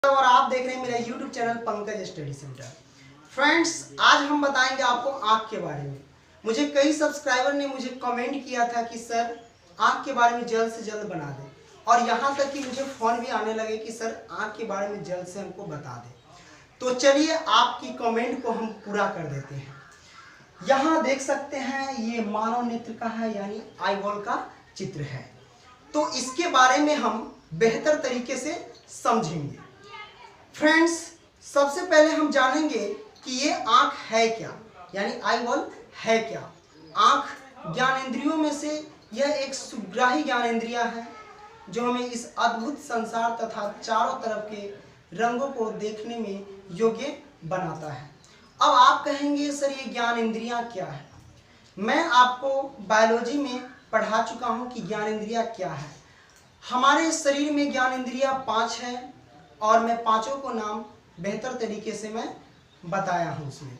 और आप देख रहे हैं मेरा YouTube channel Pankaj study centre. Friends, आज हम बताएंगे आपको आँख के बारे में। मुझे कई सब्सक्राइबर ने मुझे कमेंट किया था कि सर आँख के बारे में जल्द से जल्द बना दें, और यहाँ तक कि मुझे फ़ोन भी आने लगे कि सर आँख के बारे में जल्द से हमको बता दें। तो चलिए आपकी कमेंट को हम पूरा कर देते हैं। यहाँ देख सकते हैं ये मानव नेत्र का है, यानी आई बॉल का चित्र है। तो इसके बारे में हम बेहतर तरीके से समझेंगे। फ्रेंड्स, सबसे पहले हम जानेंगे कि ये आँख है क्या, यानी आई बॉल है क्या। आँख ज्ञानेंद्रियों में से यह एक सुग्राही ज्ञानेंद्रिया है जो हमें इस अद्भुत संसार तथा चारों तरफ के रंगों को देखने में योग्य बनाता है। अब आप कहेंगे सर ये ज्ञानेंद्रियाँ क्या है। मैं आपको बायोलॉजी में पढ़ा चुका हूँ कि ज्ञानेंद्रियाँ क्या है। हमारे शरीर में ज्ञानेंद्रियाँ 5 हैं और मैं पांचों को नाम बेहतर तरीके से मैं बताया हूँ उसमें।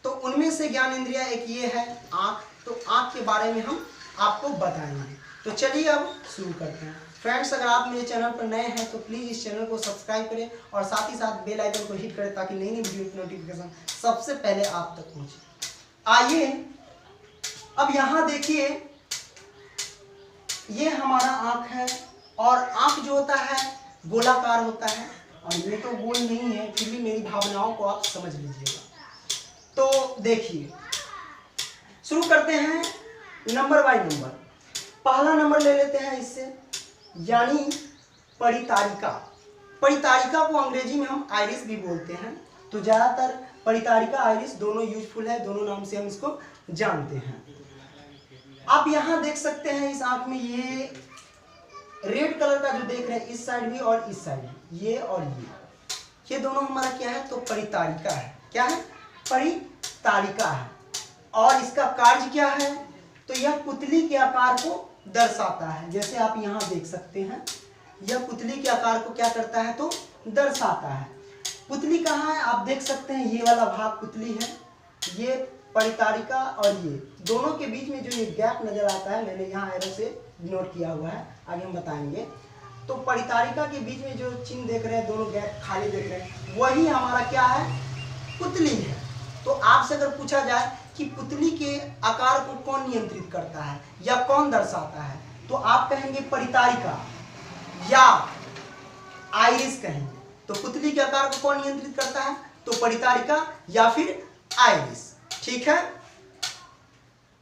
तो उनमें से ज्ञानेंद्रिया एक ये है आँख। तो आँख के बारे में हम आपको बताएंगे। तो चलिए अब शुरू करते हैं। फ्रेंड्स, अगर आप मेरे चैनल पर नए हैं तो प्लीज़ इस चैनल को सब्सक्राइब करें और साथ ही साथ बेल आइकन को हिट करें ताकि नई नई वीडियो की नोटिफिकेशन सबसे पहले आप तक पहुँचे। आइए अब यहाँ देखिए, ये हमारा आँख है और आँख जो होता है गोलाकार होता है, और ये तो गोल नहीं है, फिर भी मेरी भावनाओं को आप समझ लीजिएगा। तो देखिए, शुरू करते हैं नंबर बाय नंबर। पहला नंबर ले लेते हैं इससे, यानी परितारिका। परितारिका को अंग्रेजी में हम आइरिस भी बोलते हैं। तो ज़्यादातर परितारिका आइरिस दोनों यूजफुल है, दोनों नाम से हम इसको जानते हैं। आप यहाँ देख सकते हैं इस आँख में ये रेड कलर का जो देख रहे हैं, इस साइड भी और इस साइड भी, ये और ये दोनों हमारा क्या है, तो परितारिका है। क्या है? परितारिका है। और इसका कार्य क्या है, तो यह पुतली के आकार को दर्शाता है। जैसे आप यहाँ देख सकते हैं, यह पुतली के आकार को क्या करता है, तो दर्शाता है। पुतली कहाँ है, आप देख सकते हैं ये वाला भाग पुतली है, ये परितारिका, और ये दोनों के बीच में जो ये गैप नजर आता है, मैंने यहाँ एरो से नोट किया हुआ है, आगे हम बताएंगे। तो परितारिका के बीच में जो चिन्ह देख रहे हैं, दोनों गैप खाली देख रहे हैं, वही हमारा क्या है, पुतली है। तो आपसे अगर पूछा जाए कि पुतली के आकार को कौन नियंत्रित करता है या कौन दर्शाता है, तो आप कहेंगे परितारिका या आइरिस कहेंगे। तो पुतली के आकार को कौन नियंत्रित करता है, तो परितारिका या फिर आइरिस। ठीक है।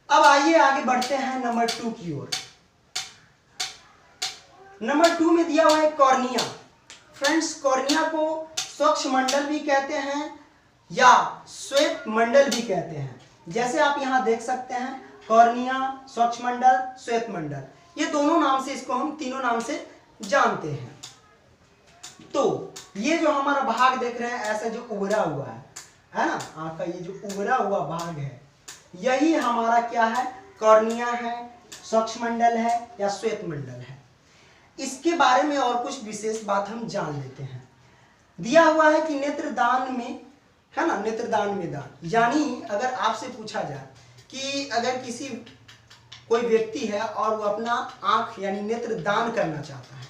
अब आइए आगे बढ़ते हैं नंबर 2 की ओर। नंबर 2 में दिया हुआ है कॉर्निया। फ्रेंड्स, कॉर्निया को स्वच्छ मंडल भी कहते हैं या श्वेत मंडल भी कहते हैं। जैसे आप यहाँ देख सकते हैं, कॉर्निया, स्वच्छ मंडल, श्वेत मंडल, ये दोनों नाम से इसको हम तीनों नाम से जानते हैं। तो ये जो हमारा भाग देख रहे हैं, ऐसा जो उभरा हुआ है ना, आँख का ये जो उभरा हुआ भाग है, यही हमारा क्या है, कॉर्निया है, स्वच्छ मंडल है या श्वेत मंडल है। इसके बारे में और कुछ विशेष बात हम जान लेते हैं। दिया हुआ है कि नेत्रदान में, है ना, नेत्रदान में दान, यानी अगर आपसे पूछा जाए कि अगर किसी कोई व्यक्ति है और वो अपना आँख यानी नेत्र दान करना चाहता है,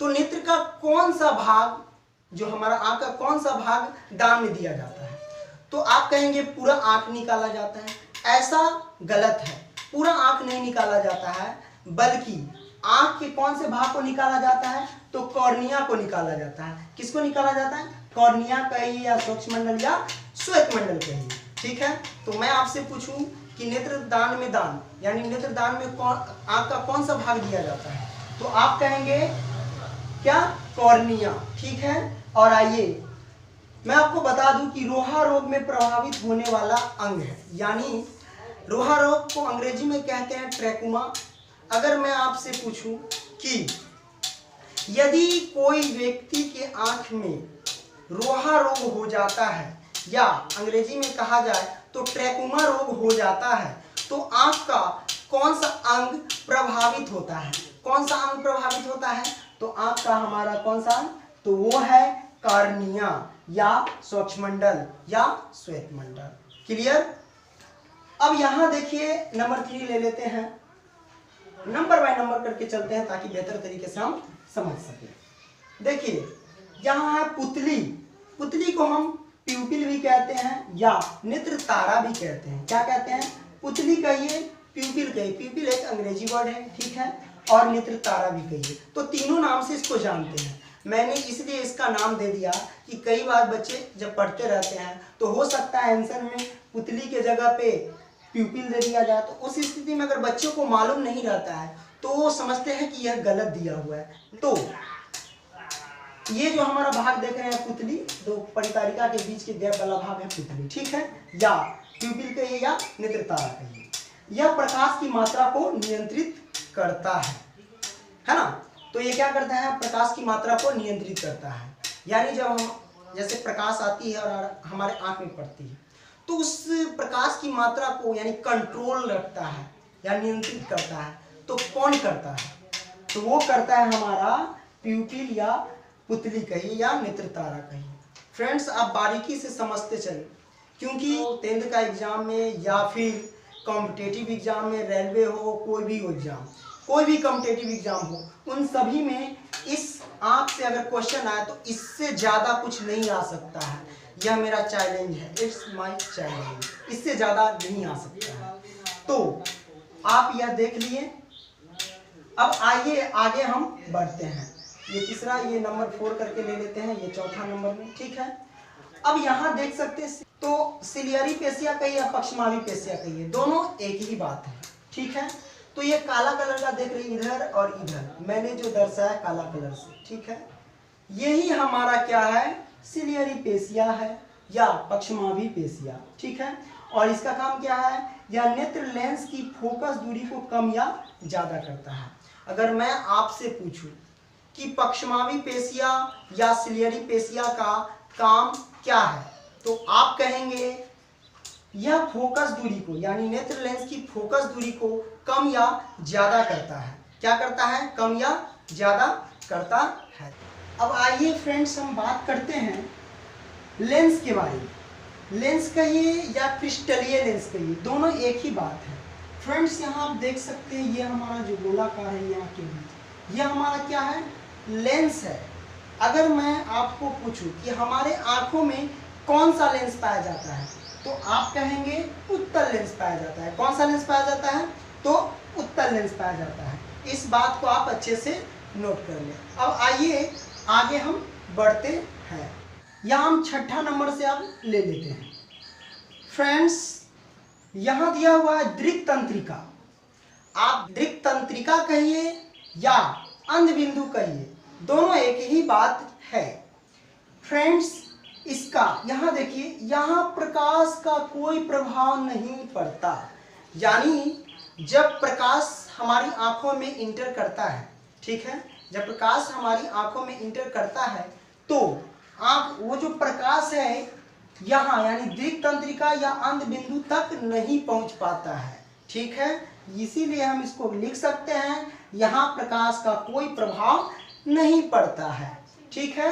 तो नेत्र का कौन सा भाग, जो हमारा आँख का कौन सा भाग दान में दिया जाता है, तो आप कहेंगे पूरा आँख निकाला जाता है। ऐसा गलत है, पूरा आँख नहीं निकाला जाता है, बल्कि आँख के कौन से भाग को निकाला जाता है, तो कॉर्निया को निकाला जाता है। किसको निकाला जाता है, कॉर्निया कहिए या स्वच्छ मंडल या श्वेत मंडल कहिए। ठीक है। तो मैं आपसे पूछूं कि नेत्रदान में दान, यानी नेत्रदान में आँख का कौन सा भाग दिया जाता है, तो आप कहेंगे क्या, कॉर्निया। ठीक है। और आइए मैं आपको बता दूं कि रोहा रोग में प्रभावित होने वाला अंग है, यानी रोहा रोग को अंग्रेजी में कहते हैं ट्रैकोमा। अगर मैं आपसे पूछूं कि यदि कोई व्यक्ति के आंख में रोहा रोग हो जाता है, या अंग्रेजी में कहा जाए तो ट्रैकोमा रोग हो जाता है, तो आंख का कौन सा अंग प्रभावित होता है, कौन सा अंग प्रभावित होता है, तो आंख का हमारा कौन सा अंग, तो वो है कॉर्निया या स्वच्छ मंडल या श्वेत मंडल। क्लियर। अब यहां देखिए नंबर 3 ले लेते हैं, नंबर बाय नंबर करके चलते हैं ताकि बेहतर तरीके से हम समझ सकें। देखिए यहाँ है पुतली, पुतली को हम प्यूपिल भी कहते हैं या नेत्र तारा भी कहते हैं। क्या कहते हैं? पुतली कहिए, प्यूपिल कहिए, प्यूपिल एक अंग्रेजी वर्ड है, ठीक है, और नेत्र तारा भी कहिए। तो तीनों नाम से इसको जानते हैं। मैंने इसलिए इसका नाम दे दिया कि कई बार बच्चे जब पढ़ते रहते हैं तो हो सकता है आंसर में पुतली के जगह पे प्यूपिल दे दिया जाए। तो उस स्थिति में अगर बच्चों को मालूम नहीं रहता है तो वो समझते हैं कि यह गलत दिया हुआ है। तो ये जो हमारा भाग देख रहे हैं पुतली, दो परितारिका के बीच के गैप वाला भाग है पुतली, ठीक है, या प्यूपिल कहिए या नेत्र तारा कहिए। यह प्रकाश की मात्रा को नियंत्रित करता है ना। तो ये क्या करता है? प्रकाश की मात्रा को नियंत्रित करता है। यानी जब हम जैसे प्रकाश आती है और हमारे आंख में पड़ती है तो उस प्रकाश की मात्रा को यानी कंट्रोल रखता है या नियंत्रित करता है। तो कौन करता है? तो वो करता है हमारा प्यूपिल या पुतली कहिए या नेत्र तारा कहिए। फ्रेंड्स, आप बारीकी से समझते चले, क्योंकि 10th का एग्जाम में या फिर कॉम्पिटेटिव एग्जाम में, रेलवे हो, कोई भी एग्जाम, कोई भी कॉम्पिटेटिव एग्जाम हो, उन सभी में इस आंख से अगर क्वेश्चन आए तो इससे ज़्यादा कुछ नहीं आ सकता है। यह मेरा चैलेंज है, इट्स माय चैलेंज, इससे ज़्यादा नहीं आ सकता है। तो आप यह देख लिए। अब आइए आगे हम बढ़ते हैं। ये तीसरा, ये नंबर 4 करके ले लेते हैं, ये चौथा नंबर में, ठीक है। अब यहाँ देख सकते हैं तो सिलियरी पेशिया कहिए या पक्षमावी पेशिया कहिए, दोनों एक ही बात है, ठीक है। तो ये काला कलर का देख रही इधर और इधर, मैंने जो दर्शाया काला कलर से, ठीक है, यही हमारा क्या है? सिलियरी पेशिया है या पक्षमावी पेशिया, ठीक है। और इसका काम क्या है? यह नेत्र लेंस की फोकस दूरी को कम या ज्यादा करता है। अगर मैं आपसे पूछूं कि पक्षमावी पेशिया या सिलियरी पेशिया का काम क्या है, तो आप कहेंगे यह फोकस दूरी को यानी नेत्र लेंस की फोकस दूरी को कम या ज्यादा करता है। क्या करता है? कम या ज्यादा करता है। अब आइए फ्रेंड्स, हम बात करते हैं लेंस के बारे में। लेंस कहिए या क्रिस्टलीय लेंस कहिए, दोनों एक ही बात है। फ्रेंड्स, यहाँ आप देख सकते हैं, ये हमारा जो गोलाकार है यहाँ के बीच, ये हमारा क्या है? लेंस है। अगर मैं आपको पूछूं कि हमारे आंखों में कौन सा लेंस पाया जाता है, तो आप कहेंगे उत्तल लेंस पाया जाता है। कौन सा लेंस पाया जाता है? तो उत्तल लेंस पाया जाता है। इस बात को आप अच्छे से नोट कर लें। अब आइए आगे हम बढ़ते हैं। यहाँ हम छठा नंबर से अब ले लेते हैं। फ्रेंड्स, यहाँ दिया हुआ है दृक् तंत्रिका। आप दृक् तंत्रिका कहिए या अंधबिंदु कहिए, दोनों एक ही बात है। फ्रेंड्स, इसका यहाँ देखिए, यहाँ प्रकाश का कोई प्रभाव नहीं पड़ता। यानी जब प्रकाश हमारी आंखों में इंटर करता है, ठीक है, जब प्रकाश हमारी आंखों में इंटर करता है तो आंख, वो जो प्रकाश है यहाँ यानी दृक् तंत्रिका या अंध बिंदु तक नहीं पहुंच पाता है, ठीक है। इसीलिए हम इसको लिख सकते हैं, यहाँ प्रकाश का कोई प्रभाव नहीं पड़ता है, ठीक है।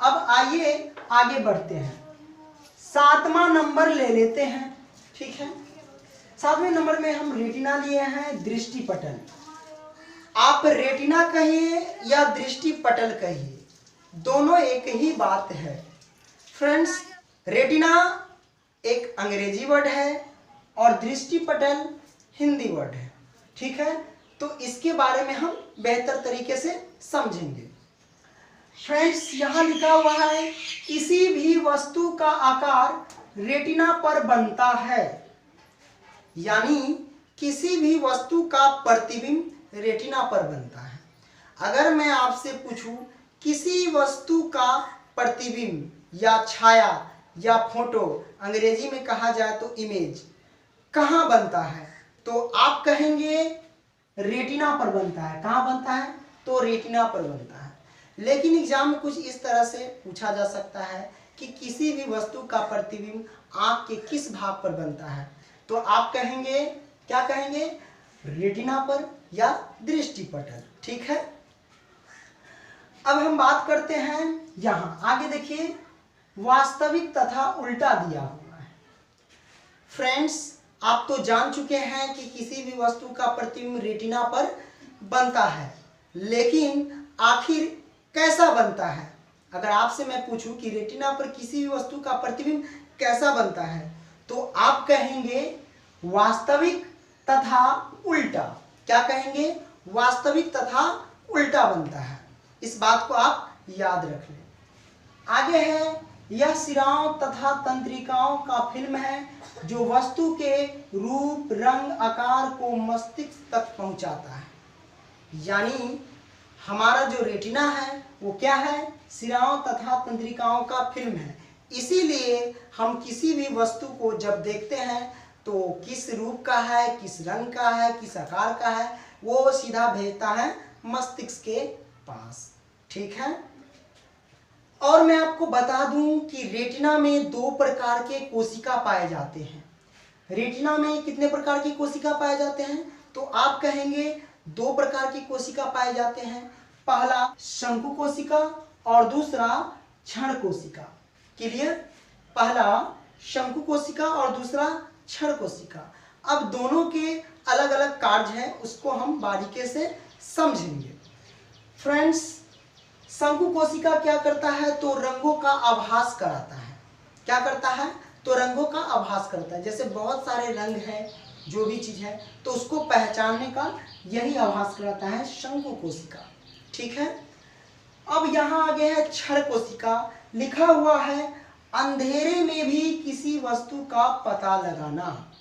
अब आइए आगे बढ़ते हैं। 7वां नंबर ले लेते हैं, ठीक है। 7वें नंबर में हम रेटिना लिए हैं, दृष्टि पटल। आप रेटिना कहिए या दृष्टि पटल कहिए, दोनों एक ही बात है। फ्रेंड्स, रेटिना एक अंग्रेजी वर्ड है और दृष्टि पटल हिंदी वर्ड है, ठीक है। तो इसके बारे में हम बेहतर तरीके से समझेंगे। फ्रेंड्स, यहाँ लिखा हुआ है, किसी भी वस्तु का आकार रेटिना पर बनता है। यानी किसी भी वस्तु का प्रतिबिंब रेटिना पर बनता है। अगर मैं आपसे पूछूं किसी वस्तु का प्रतिबिंब या छाया या फोटो, अंग्रेजी में कहा जाए तो इमेज, कहाँ बनता है, तो आप कहेंगे रेटिना पर बनता है। कहाँ बनता है? तो रेटिना पर बनता है। लेकिन एग्जाम में कुछ इस तरह से पूछा जा सकता है कि किसी भी वस्तु का प्रतिबिंब आंख के किस भाग पर बनता है, तो आप कहेंगे, क्या कहेंगे? रेटिना पर या दृष्टि पटल, ठीक है। अब हम बात करते हैं, यहां आगे देखिए, वास्तविक तथा उल्टा दिया हुआ है। फ्रेंड्स, आप तो जान चुके हैं कि किसी भी वस्तु का प्रतिबिंब रेटिना पर बनता है, लेकिन आखिर कैसा बनता है? अगर आपसे मैं पूछूं कि रेटिना पर किसी भी वस्तु का प्रतिबिंब कैसा बनता है, तो आप कहेंगे वास्तविक तथा उल्टा। क्या कहेंगे? वास्तविक तथा उल्टा बनता है। इस बात को आप याद रख लें। आगे है, यह शिराओं तथा तंत्रिकाओं का फिल्म है जो वस्तु के रूप, रंग, आकार को मस्तिष्क तक पहुंचाता है। यानी हमारा जो रेटिना है वो क्या है? शिराओं तथा तंत्रिकाओं का फिल्म है। इसीलिए हम किसी भी वस्तु को जब देखते हैं तो किस रूप का है, किस रंग का है, किस आकार का है, वो सीधा भेजता है मस्तिष्क के पास। ठीक है। और मैं आपको बता दूं कि रेटिना में 2 प्रकार के कोशिका पाए जाते हैं। रेटिना में कितने प्रकार की कोशिका पाए जाते हैं? तो आप कहेंगे 2 प्रकार की कोशिका पाए जाते हैं। पहला शंकु कोशिका और दूसरा क्षण कोशिका। क्लियर? पहला शंकु कोशिका और दूसरा क्षण कोशिका। अब दोनों के अलग अलग कार्य हैं, उसको हम बारीकी से समझेंगे। फ्रेंड्स, शंकु कोशिका क्या करता है? तो रंगों का आभास कराता है। क्या करता है? तो रंगों का आभास करता है। जैसे बहुत सारे रंग हैं, जो भी चीज है, तो उसको पहचानने का यही आभास कराता है शंकु कोशिका। ठीक है। अब यहाँ आगे है क्षण कोशिका। लिखा हुआ है अंधेरे में भी किसी वस्तु का पता लगाना।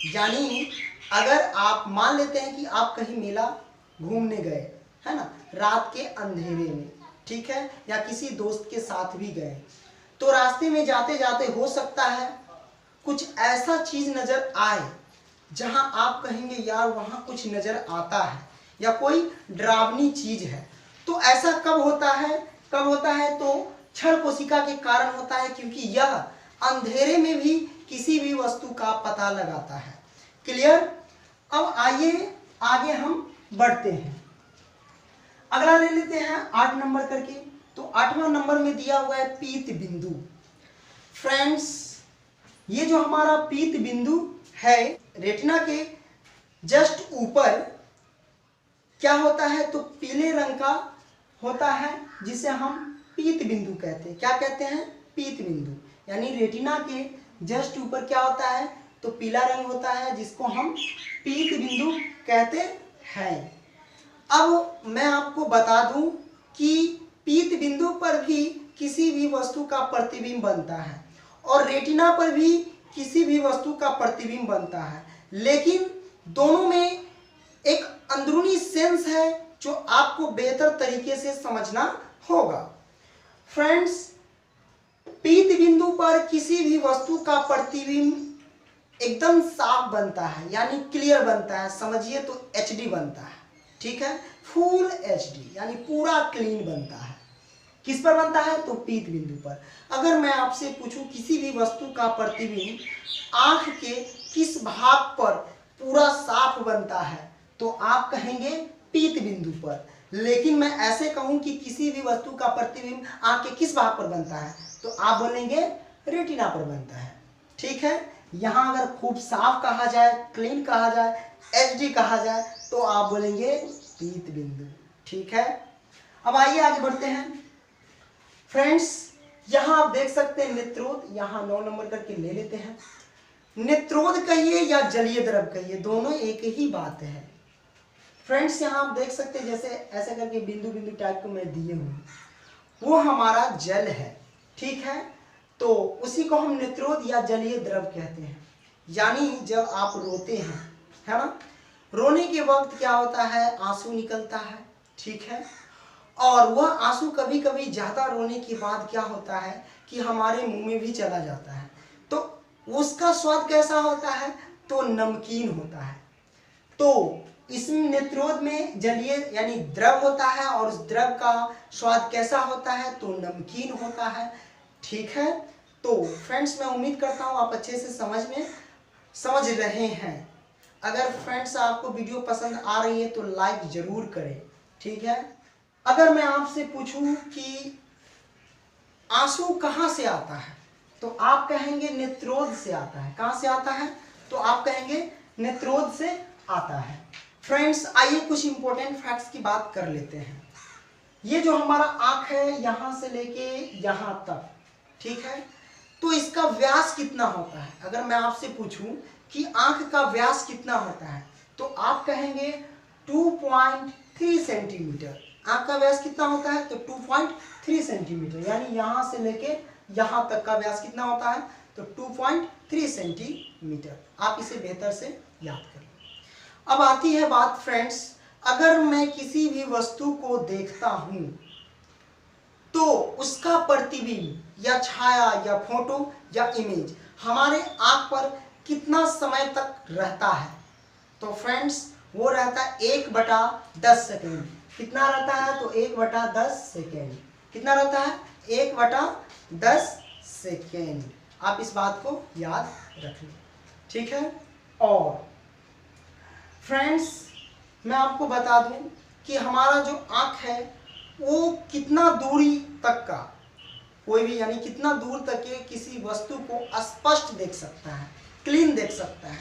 यानी अगर आप मान लेते हैं कि आप कहीं मेला घूमने गए, है ना, रात के अंधेरे में, ठीक है, या किसी दोस्त के साथ भी गए, तो रास्ते में जाते जाते हो सकता है कुछ ऐसा चीज नजर आए जहां आप कहेंगे यार वहां कुछ नजर आता है, या कोई डरावनी चीज है। तो ऐसा कब होता है? कब होता है? तो क्षण कोशिका के कारण होता है, क्योंकि यह अंधेरे में भी किसी भी वस्तु का पता लगाता है। क्लियर? अब आइए आगे हम बढ़ते हैं। अगला ले लेते हैं 8 नंबर करके। तो 8वां नंबर में दिया हुआ है पीत बिंदु। फ्रेंड्स, ये जो हमारा पीत बिंदु है, रेटिना के जस्ट ऊपर क्या होता है? तो पीले रंग का होता है, जिसे हम पीत बिंदु कहते हैं। क्या कहते हैं? पीत बिंदु। यानी रेटिना के जस्ट ऊपर क्या होता है? तो पीला रंग होता है, जिसको हम पीत बिंदु कहते हैं। अब मैं आपको बता दूं कि पीत बिंदु पर भी किसी भी वस्तु का प्रतिबिंब बनता है और रेटिना पर भी किसी भी वस्तु का प्रतिबिंब बनता है, लेकिन दोनों में एक अंदरूनी सेंस है जो आपको बेहतर तरीके से समझना होगा। फ्रेंड्स, पीत बिंदु पर किसी भी वस्तु का प्रतिबिंब एकदम साफ बनता है, यानी क्लियर बनता है। समझिए तो एचडी बनता है। ठीक है, फुल एचडी यानी पूरा क्लीन बनता है। किस पर बनता है? तो पीत बिंदु पर। अगर मैं आपसे पूछूं किसी भी वस्तु का प्रतिबिंब आंख के किस भाग पर पूरा साफ बनता है, तो आप कहेंगे पीत बिंदु पर। लेकिन मैं ऐसे कहूं कि किसी भी वस्तु का प्रतिबिंब आंख के किस भाग पर बनता है, तो आप बोलेंगे रेटिना पर बनता है। ठीक है, यहां अगर खूब साफ कहा जाए, क्लीन कहा जाए, एचडी कहा जाए, तो आप बोलेंगे पीत बिंदु। ठीक है, अब आइए आगे बढ़ते हैं। फ्रेंड्स, यहां आप देख सकते हैं नेत्रोद, यहां 9 नंबर करके ले लेते हैं। नेत्रोद कहिए या जलीय द्रव कहिए, दोनों एक ही बात है। फ्रेंड्स, यहां आप देख सकते हैं जैसे ऐसे करके बिंदु बिंदु टाइप को मैं दिए हूं, वो हमारा जल है। ठीक है, तो उसी को हम नेत्रोद या जलीय द्रव कहते हैं। यानी जब आप रोते हैं, है ना, रोने के वक्त क्या होता है? आंसू निकलता है। ठीक है, और वह आंसू कभी कभी ज्यादा रोने के बाद क्या होता है कि हमारे मुंह में भी चला जाता है। तो उसका स्वाद कैसा होता है? तो नमकीन होता है। तो इस नेत्रोद में जलीय यानी द्रव होता है, और उस द्रव का स्वाद कैसा होता है? तो नमकीन होता है। ठीक है, तो फ्रेंड्स, मैं उम्मीद करता हूँ आप अच्छे से समझ रहे हैं। अगर फ्रेंड्स आपको वीडियो पसंद आ रही है तो लाइक जरूर करें। ठीक है, अगर मैं आपसे पूछूं कि आंसू कहां से आता है, तो आप कहेंगे नेत्रोद से आता है। कहां से आता है? तो आप कहेंगे नेत्रोद से आता है। फ्रेंड्स, आइए कुछ इंपॉर्टेंट फैक्ट्स की बात कर लेते हैं। ये जो हमारा आंख है यहां से लेके यहां तक, ठीक है, तो इसका व्यास कितना होता है? अगर मैं आपसे पूछूं कि आंख का व्यास कितना होता है तो आप कहेंगे 2.3 सेंटीमीटर। आंख का व्यास कितना होता है? तो 2.3 सेंटीमीटर, यानी यहां से लेके यहां तक का व्यास कितना होता है? तो 2.3 सेंटीमीटर। आप इसे बेहतर से याद कर लो। अब आती है बात फ्रेंड्स, अगर मैं किसी भी वस्तु को देखता हूं तो उसका प्रतिबिंब या छाया या फोटो या इमेज हमारे आंख पर कितना समय तक रहता है? तो फ्रेंड्स वो रहता है 1/10 सेकेंड। कितना रहता है? तो 1/10 सेकेंड। कितना रहता है? 1/10 सेकेंड। आप इस बात को याद रखिए, ठीक है। और फ्रेंड्स मैं आपको बता दूं कि हमारा जो आंख है वो कितना दूरी तक का, कोई भी यानी कितना दूर तक के किसी वस्तु को स्पष्ट देख सकता है, क्लीन देख सकता है?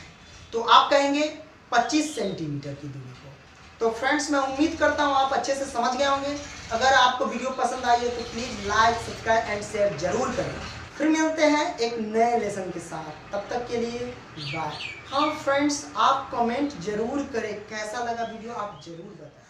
तो आप कहेंगे 25 सेंटीमीटर की दूरी को। तो फ्रेंड्स मैं उम्मीद करता हूँ आप अच्छे से समझ गए होंगे। अगर आपको वीडियो पसंद आई है तो please like, subscribe and share जरूर करें। फिर मिलते हैं एक नए लेसन के साथ, तब तक के लिए बाय। हाँ फ्रेंड्स, आप कमेंट जरूर करें, कैसा लगा वीडियो आप जरूर बताएं।